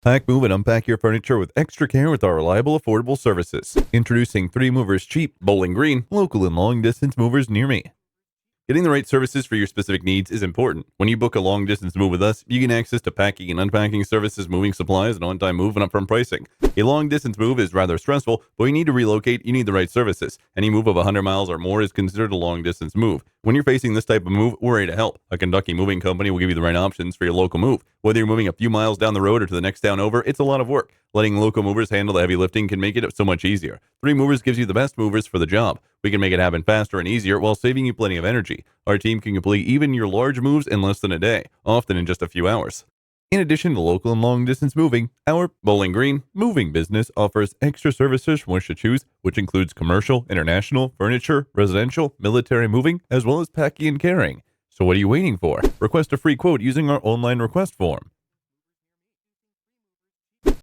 Pack, move, and unpack your furniture with extra care with our reliable, affordable services. Introducing 3 Movers Cheap, Bowling Green, local and long-distance movers near me. Getting the right services for your specific needs is important. When you book a long-distance move with us, you get access to packing and unpacking services, moving supplies, and on-time move and upfront pricing. A long-distance move is rather stressful, but when you need to relocate, you need the right services. Any move of 100 miles or more is considered a long-distance move. When you're facing this type of move, we're ready to help. A Kentucky moving company will give you the right options for your local move. Whether you're moving a few miles down the road or to the next town over, it's a lot of work. Letting local movers handle the heavy lifting can make it so much easier. 3 Movers gives you the best movers for the job. We can make it happen faster and easier while saving you plenty of energy. Our team can complete even your large moves in less than a day, often in just a few hours. In addition to local and long-distance moving, our Bowling Green moving business offers extra services from which to choose, which includes commercial, international, furniture, residential, military moving, as well as packing and carrying. So what are you waiting for? Request a free quote using our online request form.